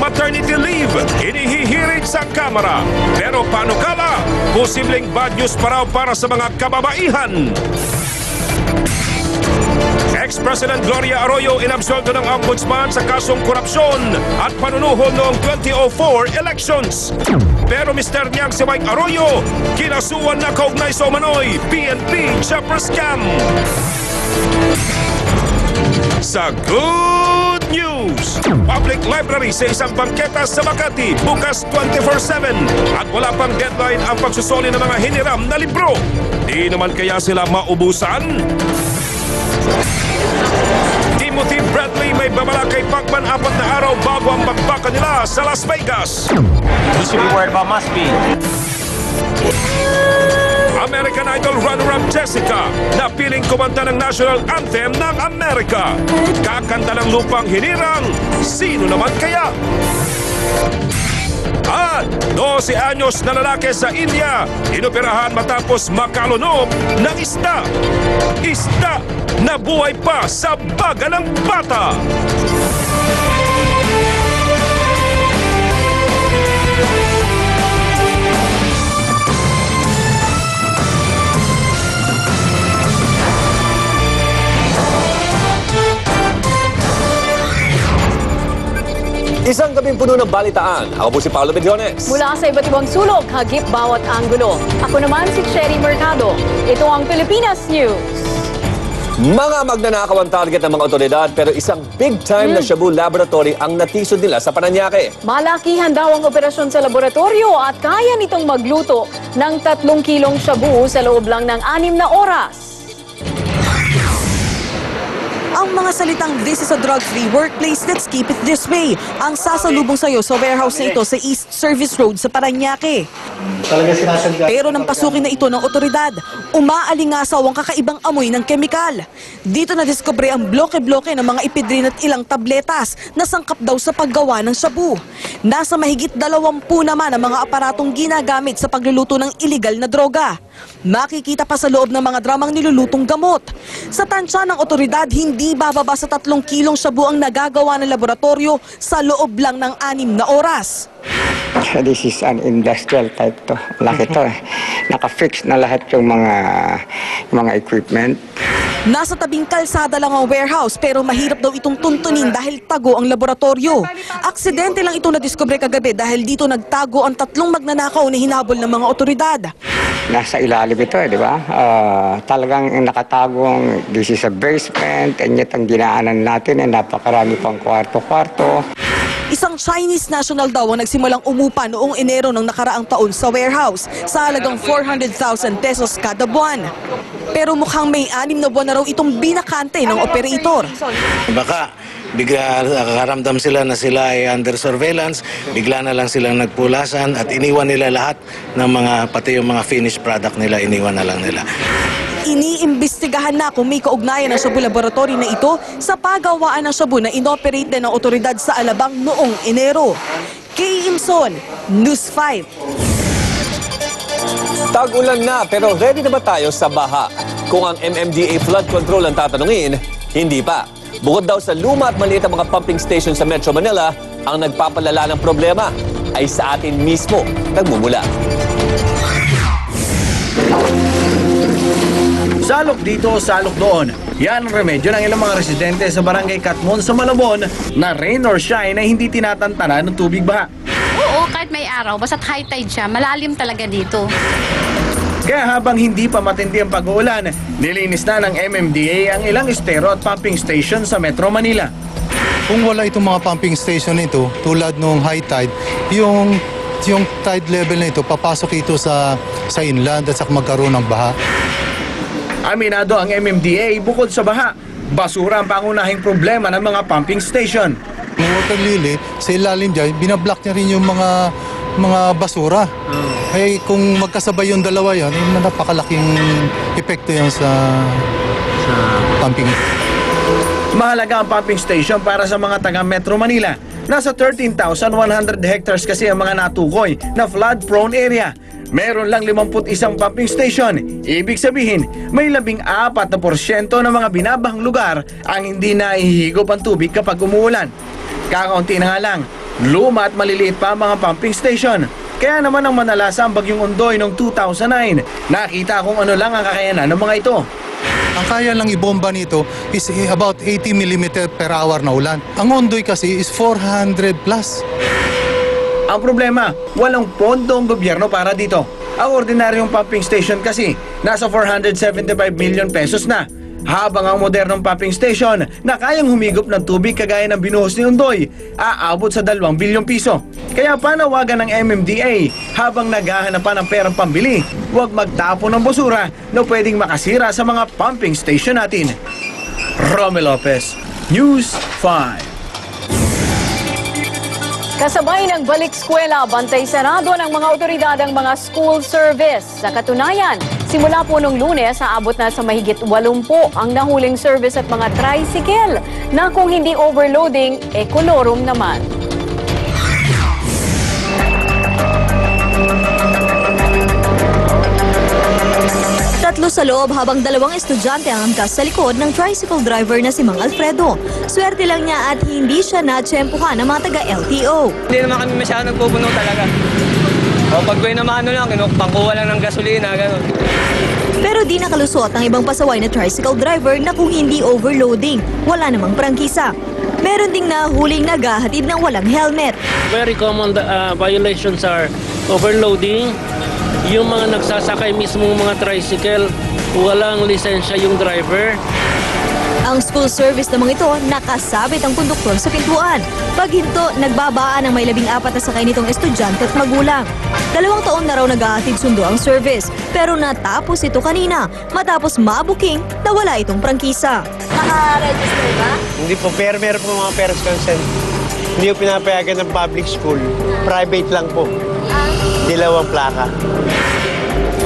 maternity leave, inihihirit sa Kamara. Pero paano kala? Posibleng bad news pa raw para sa mga kababaihan. Ex-President Gloria Arroyo inabsolto ng ombudsman sa kasong korupsyon at panunuhol noong 2004 elections. Pero mister niyang si Mike Arroyo, kinasuhan na kaugnay sa umano'y PNP chopper scam. Sa good news, public library sa isang bangketa sa Makati bukas 24/7 at wala pang deadline ang pagsusoli ng mga hiniram na libro. Di naman kaya sila maubusan? Timothy Bradley may babala kay Pacman 4 na araw bago ang bakbakan nila sa Las Vegas. He should be worried about must be. American Idol runner-up Jessica na piling kumanta ng national anthem ng Amerika. Kakanta ng lupang hinirang, sino naman kaya? At 12 anyos na lalaki sa India, inoperahan matapos makalunok ng isda. Isda na buhay pa sa baga ng bata. Isang gabing puno ng balitaan. Ako po si Paolo Bediones. Mula sa iba't ibang sulok, hagip bawat anggulo. Ako naman si Cherry Mercado. Ito ang Pilipinas News. Mga magnanakaw ang target ng mga otoridad pero isang big-time na Shabu laboratory ang natisod nila sa Parañaque. Malakihan daw ang operasyon sa laboratorio at kaya nitong magluto ng 3 kilong shabu sa loob lang ng 6 na oras. Ang mga salitang "This is a drug-free workplace, let's keep it this way" ang sasalubong sa'yo sa warehouse na ito sa East Service Road sa Parañaque. Pero nang pasukin na ito ng otoridad, umaalingasaw ang kakaibang amoy ng kemikal. Dito nadiskubre ang bloke-bloke ng mga epidrin at ilang tabletas na sangkap daw sa paggawa ng shabu. Nasa mahigit 20 naman ang mga aparatong ginagamit sa pagluluto ng iligal na droga. Makikita pa sa loob ng mga dramang nilulutong gamot. Sa tansya ng otoridad, hindi bababa sa 3 kilong shabu ang nagagawa ng laboratorio sa loob lang ng 6 na oras. This is an industrial type to. Laki to. Naka-fix na lahat yung mga equipment. Nasa tabing kalsada lang ang warehouse pero mahirap daw itong tuntunin dahil tago ang laboratorio. Aksidente lang ito nadiskubre kagabi dahil dito nagtago ang 3 magnanakaw na hinabol ng mga otoridad. Nasa ilalim ito, di ba? Talagang nakatagong, this is a basement, and yet ang dinaanan natin ay napakarami pang kwarto-kwarto. Isang Chinese national daw ang nagsimulang umupa noong Enero ng nakaraang taon sa warehouse sa halagang 400,000 pesos kada buwan. Pero mukhang may 6 na buwan na raw itong binakante ng operator. Baka bigla nakakaramdam sila na sila ay under surveillance, bigla na lang silang nagpulasan at iniwan nila lahat ng pati yung mga finished product nila, iniwan na lang nila. Iniimbestigahan na kung may kaugnayan ng shabu laboratory na ito sa paggawaan ng shabu na inoperate din ng otoridad sa Alabang noong Enero. Kay Imson, News 5. Tag-ulan na pero ready na ba tayo sa baha? Kung ang MMDA flood control ang tatanungin, hindi pa. Bukod daw sa luma at maliit ang mga pumping station sa Metro Manila, ang nagpapalala ng problema ay sa atin mismo nagmumula. Salok dito, salok doon. Yan ang remedyo ng ilang mga residente sa Barangay Katmon sa Malabon na rain or shine ay hindi tinatantana ng tubig baha. Oo, kahit may araw, basta't high tide siya, malalim talaga dito. Kaya habang hindi pa matindi ang pag-uulan, nilinis na ng MMDA ang ilang estero at pumping station sa Metro Manila. Kung wala itong mga pumping station nito, tulad nung high tide, yung tide level na ito, papasok ito sa inland at saka magkaroon ng baha. Aminado ang MMDA bukod sa baha, basura ang pangunahing problema ng mga pumping station. Yung water lily, sa ilalim dyan, binablock niya rin yung mga basura. Eh kung magkasabay yung dalawa yan, napakalaking epekto yan sa pumping. Mahalaga ang pumping station para sa mga taga Metro Manila. Nasa 13,100 hectares kasi ang mga natukoy na flood-prone area. Meron lang 51 pumping station. Ibig sabihin, may 14% ng mga binabahang lugar ang hindi nahihigop ang tubig kapag umuulan. Kakaunti na nga lang, Luma at maliliit pa ang mga pumping station. Kaya naman ang manalasa ang bagyong Ondoy noong 2009. Nakita kung ano lang ang kakayanan ng mga ito. Ang kaya lang ibomba nito is about 80 mm per hour na ulan. Ang Ondoy kasi is 400 plus. Ang problema, walang pondo ang gobyerno para dito. Ang ordinaryong pumping station kasi nasa 475 million pesos na. Habang ang modernong pumping station na kayang humigop ng tubig kagaya ng binuhos ni Ondoy, aabot sa 2 bilyong piso. Kaya panawagan ng MMDA, habang naghahanap pa ng perang pambili, huwag magtapon ng basura na pwedeng makasira sa mga pumping station natin. Romy Lopez, News 5. Kasabay ng balik eskwela, bantay sarado ng mga otoridad ang mga school service. Sa katunayan, simula po nung Lunes, aabot na sa mahigit 80 ang nahuling service at mga tricycle na kung hindi overloading, kolorum naman. Tatlo sa loob habang 2 estudyante ang angkas sa likod ng tricycle driver na si Mang Alfredo. Swerte lang niya at hindi siya natsyempuhan ng mga taga-LTO. Hindi naman kami masyadong nagpupuno talaga. O pag naman lang, pangkuha lang ng gasolina, gano'n. Pero di nakalusot ang ibang pasaway na tricycle driver na kung hindi overloading, wala namang prangkisa. Meron ding nahuling naghahatid ng walang helmet. Very common violations are overloading, yung mga nagsasakay mismong mga tricycle, walang lisensya yung driver. Ang school service namang ito, nakasabit ang konduktor sa pintuan. Pag hinto, nagbabaan ang may 14 na sakay nitong estudyante at magulang. 2 taon na raw naghahatid sundo ang service, pero natapos ito kanina matapos mabuking na wala itong prangkisa. Naka-register ba? Hindi po, pero meron po mga parents consent. Hindi po pinapayagan ng public school. Private lang po. Dilawang plaka.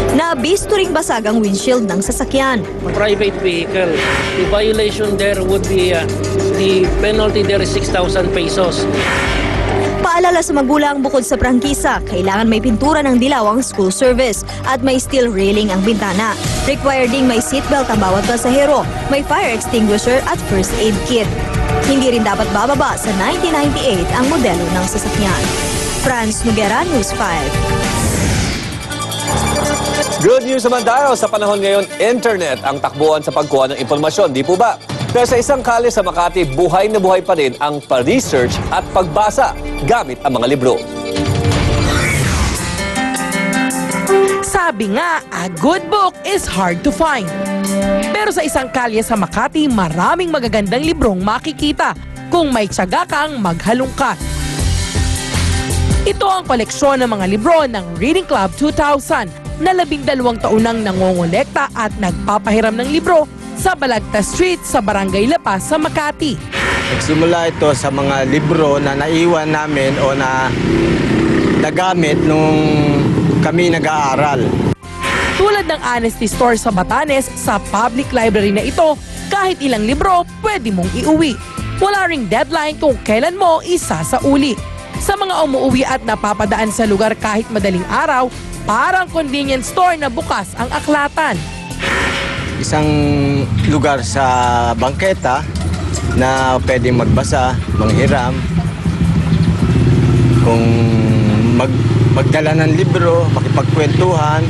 Nabisto ring basag ang windshield ng sasakyan. Private vehicle, the violation there would be, the penalty there is 6,000 pesos. Paalala sa magulang, bukod sa prangkisa, kailangan may pintura ng dilaw ang school service at may steel railing ang bintana. Required ding may seatbelt ang bawat pasahero, may fire extinguisher at first aid kit. Hindi rin dapat bababa sa 1998 ang modelo ng sasakyan. Franz Noguera, News 5. Good news naman tayo, sa panahon ngayon, internet ang takbuhan sa pagkuha ng impormasyon, di po ba? Pero sa isang kalye sa Makati, buhay na buhay pa rin ang pa-research at pagbasa gamit ang mga libro. Sabi nga, a good book is hard to find. Pero sa isang kalye sa Makati, maraming magagandang librong makikita kung may tiyaga kang maghalungkat. Ito ang koleksyon ng mga libro ng Reading Club 2000 na 12 taon nang nangongolekta at nagpapahiram ng libro sa Balagta Street sa Barangay La Paz sa Makati. Nagsimula ito sa mga libro na naiwan namin o na nagamit nung kami nag-aaral. Tulad ng Honesty Store sa Batanes, sa public library na ito, kahit ilang libro pwede mong iuwi. Wala ring deadline kung kailan mo isasauli. Sa mga umuuwi at napapadaan sa lugar kahit madaling araw, parang convenience store na bukas ang aklatan. Isang lugar sa bangketa na pwedeng magbasa, manghiram, kung magdala ng libro, makipagkwentuhan,